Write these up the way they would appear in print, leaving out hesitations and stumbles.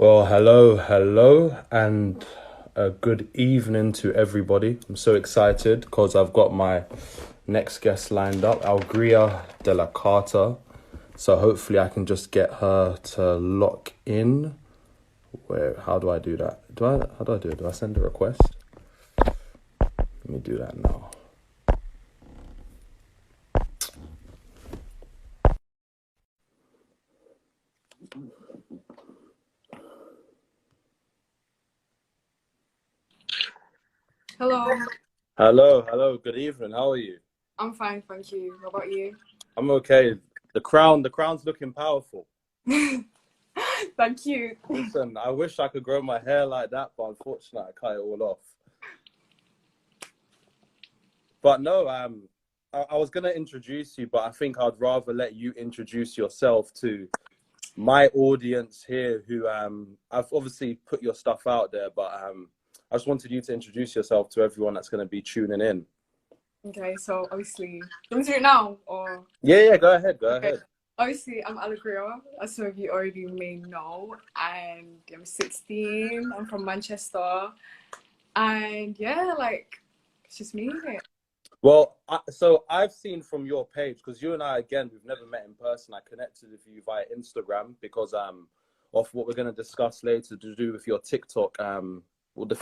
Well, hello, and a good evening to everybody. I'm so excited because I've got my next guest lined up, Allegria Dilecarta. So hopefully I can just get her to lock in. Where? How do I do that? How do I do it? Do I send a request? Let me do that now. Hello, Hello. Good evening. How are you? I'm fine, thank you. How about you? I'm okay. The crown's looking powerful. Thank you. Listen, I wish I could grow my hair like that, but unfortunately, I cut it all off. But no, I was gonna introduce you, but I think I'd rather let you introduce yourself to my audience here, who I've obviously put your stuff out there, but I just wanted you to introduce yourself to everyone that's gonna be tuning in. Okay, so obviously, do you want me to do it now or? Yeah, go ahead, go Okay. ahead. Obviously, I'm Allegria, as some of you already may know, and I'm 16. I'm from Manchester, and yeah, like it's just me. Well, so I've seen from your page, because you and I, again, we've never met in person. I connected with you via Instagram because of what we're going to discuss later to do with your TikTok,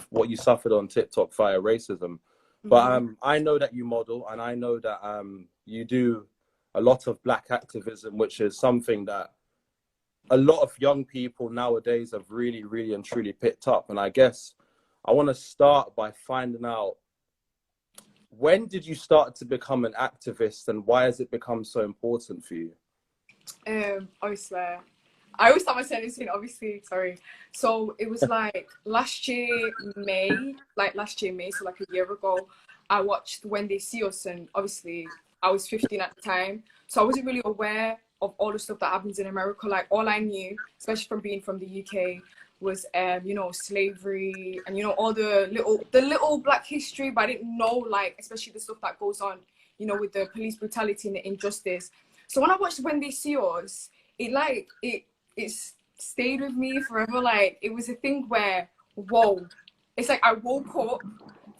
what you suffered on TikTok via racism. But Mm-hmm. I know that you model, and I know that you do a lot of Black activism, which is something that a lot of young people nowadays have really and truly picked up. And I guess I want to start by finding out, when did you start to become an activist, and why has it become so important for you? Obviously, I always start my sentence in obviously, sorry. So it was like last year May, so like a year ago, I watched When They See Us, and obviously I was 15 at the time. So I wasn't really aware of all the stuff that happens in America. Like all I knew, especially from being from the UK, was slavery and all the little black history, but I didn't know like especially the stuff that goes on, with the police brutality and the injustice. So when I watched When They See Us, it stayed with me forever. Like it was a thing where, whoa, it's like I woke up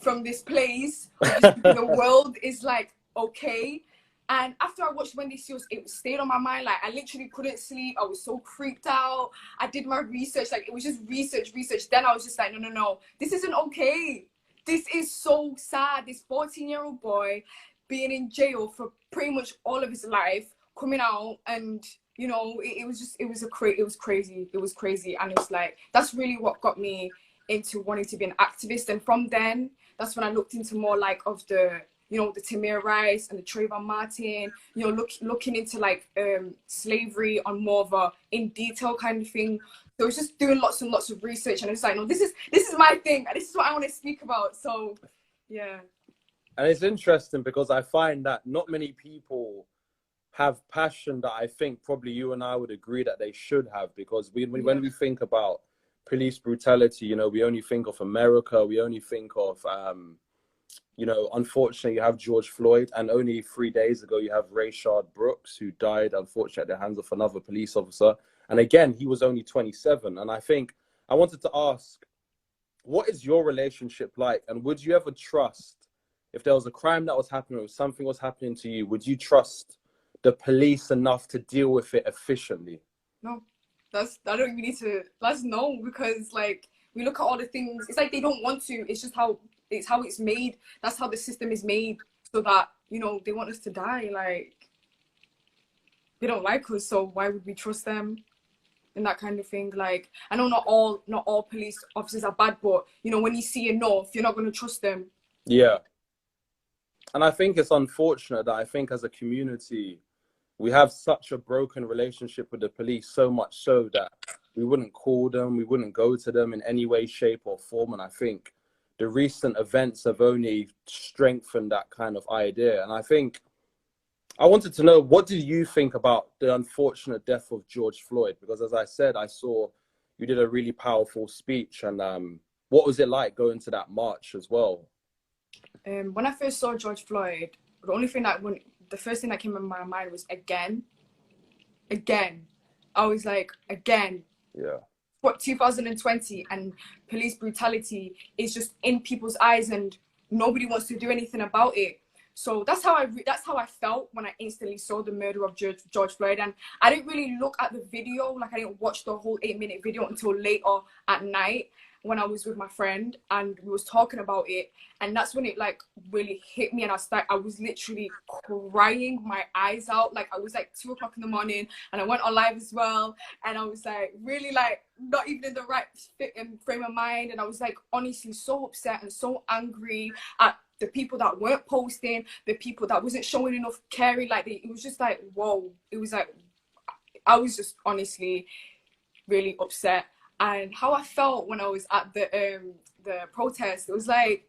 from this place where just the world is like okay. And after I watched Wendy Seals, it stayed on my mind. Like I literally couldn't sleep. I was so creeped out. I did my research. Like it was just research. Then I was just like, no. This isn't okay. This is so sad. This 14-year-old boy being in jail for pretty much all of his life, coming out, and it was crazy, and it was like that's really what got me into wanting to be an activist. And from then, that's when I looked into more like of the the Tamir Rice and the Trayvon Martin, looking into like slavery on more of a in detail kind of thing. So I was just doing lots and lots of research, and it's like, no, this is my thing, and this is what I want to speak about. So yeah. And it's interesting because I find that not many people have passion that I think probably you and I would agree that they should have, because when we think about police brutality, we only think of America, we only think of unfortunately, you have George Floyd, and only 3 days ago, you have Rayshard Brooks, who died, unfortunately, at the hands of another police officer. And again, he was only 27. And I think I wanted to ask, what is your relationship like? And would you ever trust, if there was a crime that was happening or something was happening to you, would you trust the police enough to deal with it efficiently? No, I don't even need to. That's no, because like we look at all the things. It's like they don't want to. It's just how it's made. That's how the system is made, so that they want us to die. Like they don't like us, so why would we trust them? And that kind of thing. Like I know not all police officers are bad, but when you see enough, you're not going to trust them. Yeah. And I think it's unfortunate that I think as a community, we have such a broken relationship with the police, so much so that we wouldn't call them, we wouldn't go to them in any way, shape, or form. And I think the recent events have only strengthened that kind of idea. And I think I wanted to know, what do you think about the unfortunate death of George Floyd? Because as I said, I saw you did a really powerful speech. And what was it like going to that march as well? When I first saw George Floyd, the first thing that came in my mind was again. I was like, again. Yeah. 2020 and police brutality is just in people's eyes and nobody wants to do anything about it. So that's how I felt when I instantly saw the murder of George Floyd. And I didn't really look at the video, like I didn't watch the whole 8-minute video until later at night when I was with my friend and we was talking about it. And that's when it like really hit me, and I was literally crying my eyes out. Like I was like 2 o'clock in the morning and I went on live as well, and I was like really like not even in the right frame of mind, and I was like honestly so upset and so angry at the people that weren't posting, the people that wasn't showing enough caring. Like it was just like, whoa. It was like, I was just honestly really upset. And how I felt when I was at the protest, it was like,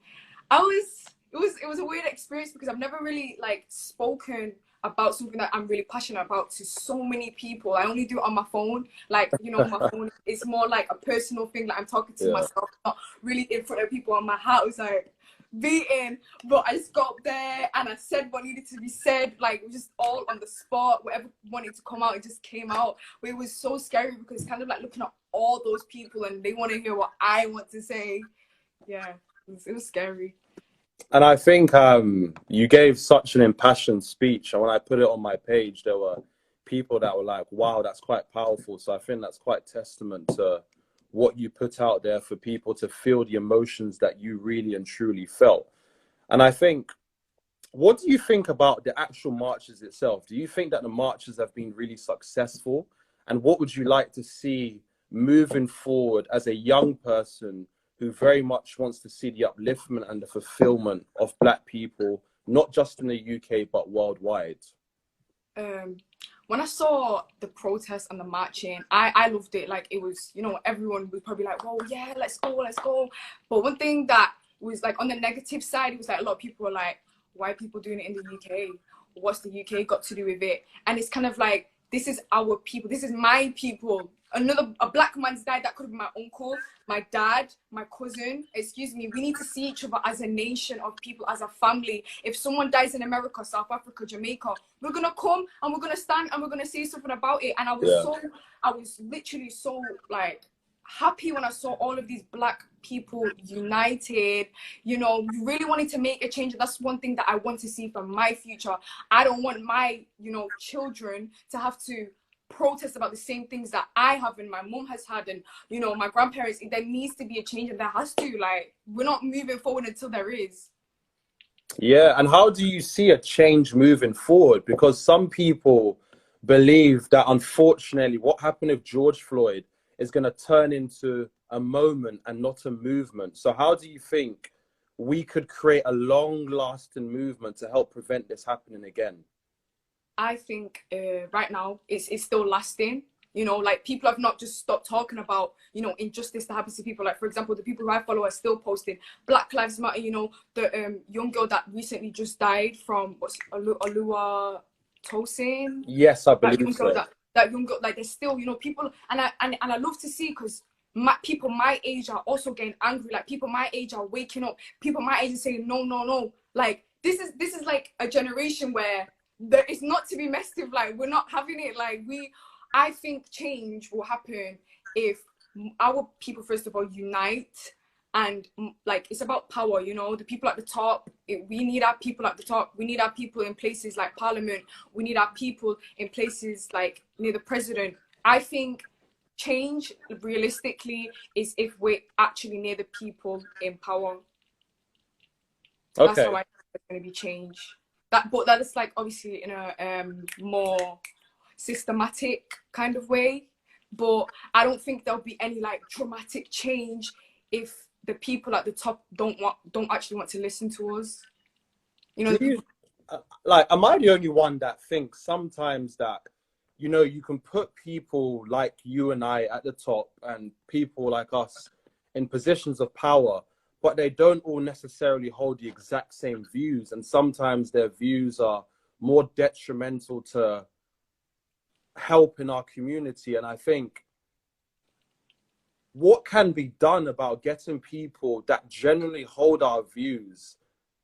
it was a weird experience because I've never really like spoken about something that I'm really passionate about to so many people. I only do it on my phone. Like, you know, my phone is more like a personal thing. Like I'm talking to myself, not really in front of people. And my heart was like beating, but I just got up there and I said what needed to be said. Like it was just all on the spot. Whatever wanted to come out, it just came out. But it was so scary because it's kind of like looking at all those people and they want to hear what I want to say. Yeah, it was scary. And I think you gave such an impassioned speech, and when I put it on my page, there were people that were like, wow, that's quite powerful. So I think that's quite testament to what you put out there for people to feel the emotions that you really and truly felt. And I think, what do you think about the actual marches itself? Do you think that the marches have been really successful? And what would you like to see moving forward as a young person who very much wants to see the upliftment and the fulfillment of Black people, not just in the UK, but worldwide? When I saw the protests and the marching, I loved it. Like it was, you know, everyone was probably like, oh yeah, let's go, let's go. But one thing that was like on the negative side, it was like a lot of people were like, why are people doing it in the UK? What's the UK got to do with it? And it's kind of like, this is our people, this is my people. A Black man's died, that could have been my uncle, my dad, my cousin. Excuse me, we need to see each other as a nation of people, as a family. If someone dies in America, South Africa, Jamaica, we're gonna come and we're gonna stand and we're gonna say something about it. And I was literally so like happy when I saw all of these Black people united, you know, really wanting to make a change. And that's one thing that I want to see for my future. I don't want my, you know, children to have to protest about the same things that I have and my mom has had, and you know, my grandparents. There needs to be a change, and there has to. Like, we're not moving forward until there is. Yeah, and how do you see a change moving forward? Because some people believe that unfortunately what happened with George Floyd is going to turn into a moment and not a movement. So how do you think we could create a long-lasting movement to help prevent this happening again? I think right now it's still lasting. You know, like people have not just stopped talking about, you know, injustice that happens to people. Like, for example, the people who I follow are still posting Black Lives Matter. You know, the young girl that recently just died from Alua Tosin. Yes, I believe so. That young girl, like, there's still, you know, people, and I love to see, because people my age are also getting angry. Like, people my age are waking up. People my age are saying no, no, no. Like, this is like a generation where it's not to be messed with. Like, we're not having it. Like, I think change will happen if our people, first of all, unite. And like, it's about power, you know, the people at the top. We need our people at the top. We need our people in places like Parliament. We need our people in places like near the president. I think change, realistically, is if we're actually near the people in power. Okay. That's how I think there's going to be change. But that is like obviously in a more systematic kind of way. But I don't think there'll be any like dramatic change if the people at the top don't actually want to listen to us. You know, like, am I the only one that thinks sometimes that, you know, you can put people like you and I at the top and people like us in positions of power, but they don't all necessarily hold the exact same views, and sometimes their views are more detrimental to helping our community. And I think, what can be done about getting people that generally hold our views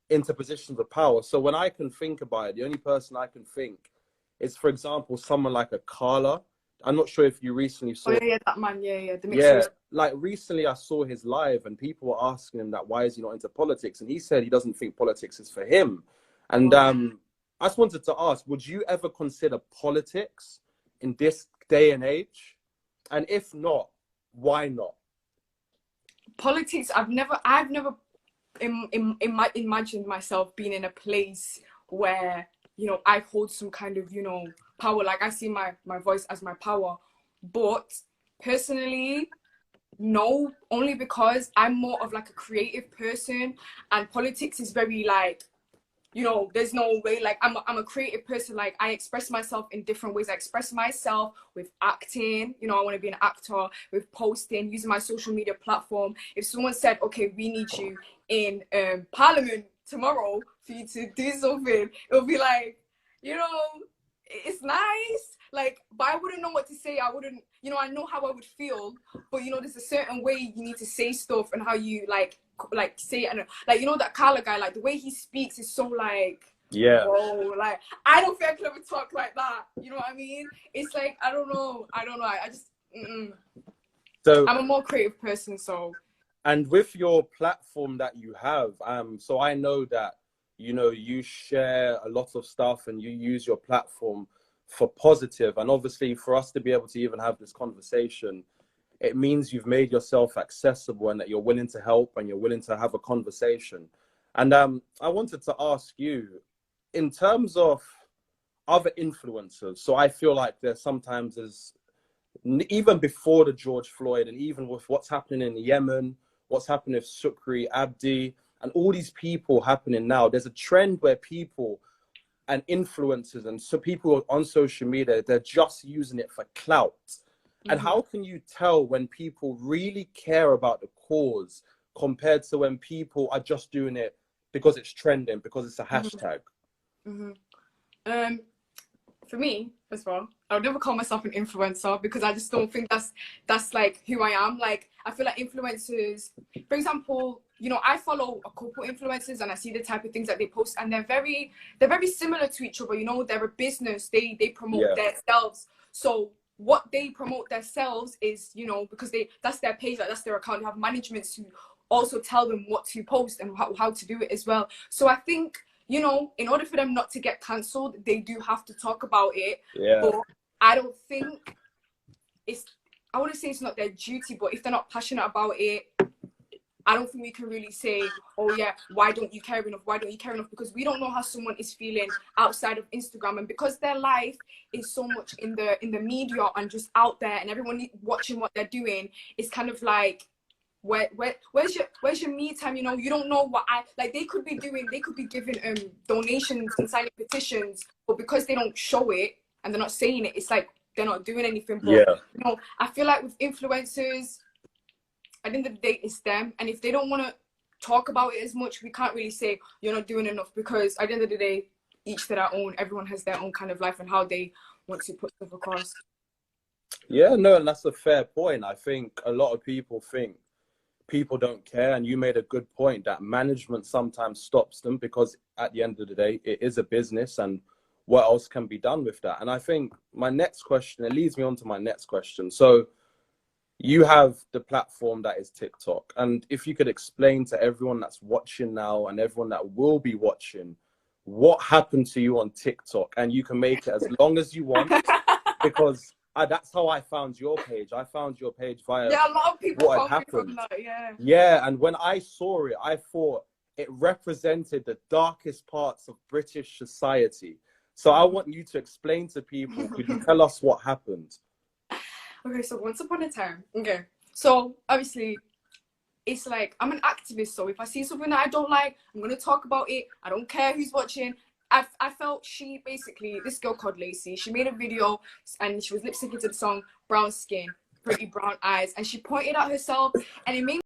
into positions of power? So when I can think about it, the only person I can think is, for example, someone like a Carla. I'm not sure if you recently Oh saw. yeah, that man, yeah, the mixed Yeah, race. like recently I saw his live and people were asking him that why is he not into politics? And he said he doesn't think politics is for him. And I just wanted to ask, would you ever consider politics in this day and age? And if not, why not? Politics, I've never imagined myself being in a place where, you know, I hold some kind of, you know, power. Like I see my voice as my power. But personally, no, only because I'm more of like a creative person, and politics is very like, you know, there's no way. Like I'm a creative person. Like I express myself in different ways. I express myself with acting, you know, I want to be an actor, with posting, using my social media platform. If someone said, okay, we need you in parliament tomorrow for you to do something, it'll be like, you know, it's nice, like, but I wouldn't know what to say. I wouldn't, you know, I know how I would feel, but you know, there's a certain way you need to say stuff and how you like say it. And like, you know, that Kala guy, like the way he speaks is so like, Yeah. whoa, like I don't think I could ever talk like that. You know what I mean? It's like, I don't know. I just So I'm a more creative person. So, and with your platform that you have, so I know that, you know, you share a lot of stuff and you use your platform for positive. And obviously for us to be able to even have this conversation, it means you've made yourself accessible and that you're willing to help and you're willing to have a conversation. And I wanted to ask you, in terms of other influencers, so I feel like there's sometimes, even before the George Floyd and even with what's happening in Yemen, what's happening with Sukri, Abdi, and all these people happening now, there's a trend where people and influencers and so people on social media, they're just using it for clout. And how can you tell when people really care about the cause compared to when people are just doing it because it's trending, because it's a hashtag? For me, as well, I would never call myself an influencer because I just don't think that's like who I am. Like I feel like influencers, for example, you know, I follow a couple influencers and I see the type of things that they post, and they're very similar to each other. You know, they're a business. They promote themselves. So what they promote themselves is, you know, because that's their page, like that's their account. They have managements who also tell them what to post and how to do it as well. So I think, you know, in order for them not to get cancelled, they do have to talk about it. But I don't think I wouldn't say it's not their duty, but if they're not passionate about it, I don't think we can really say, oh yeah, why don't you care enough? Why don't you care enough? Because we don't know how someone is feeling outside of Instagram, and because their life is so much in the media and just out there, and everyone watching what they're doing, it's kind of like, where's your me time? You know, you don't know what they could be doing. They could be giving donations and signing petitions, but because they don't show it and they're not saying it, it's like they're not doing anything. But you know, I feel like with influencers, at the end of the day, it's them. And if they don't want to talk about it as much, we can't really say you're not doing enough, because at the end of the day, each to their own. Everyone has their own kind of life and how they want to put stuff across. Yeah, no, and that's a fair point. I think a lot of people think people don't care, and you made a good point that management sometimes stops them, because at the end of the day, it is a business, and what else can be done with that? And I think my next question, it leads me on to my next question. So you have the platform that is TikTok, and if you could explain to everyone that's watching now and everyone that will be watching what happened to you on TikTok, and you can make it as long as you want, because that's how I found your page. I found your page via a lot of people what had happened. From that, And when I saw it, I thought it represented the darkest parts of British society. So I want you to explain to people, could you tell us what happened? Okay, so once upon a time, so obviously it's like I'm an activist, so if I see something that I don't like, I'm gonna talk about it. I don't care who's watching. I felt this girl called Lacey, she made a video and she was lip syncing to the song Brown Skin, Pretty Brown Eyes, and she pointed at herself, and it made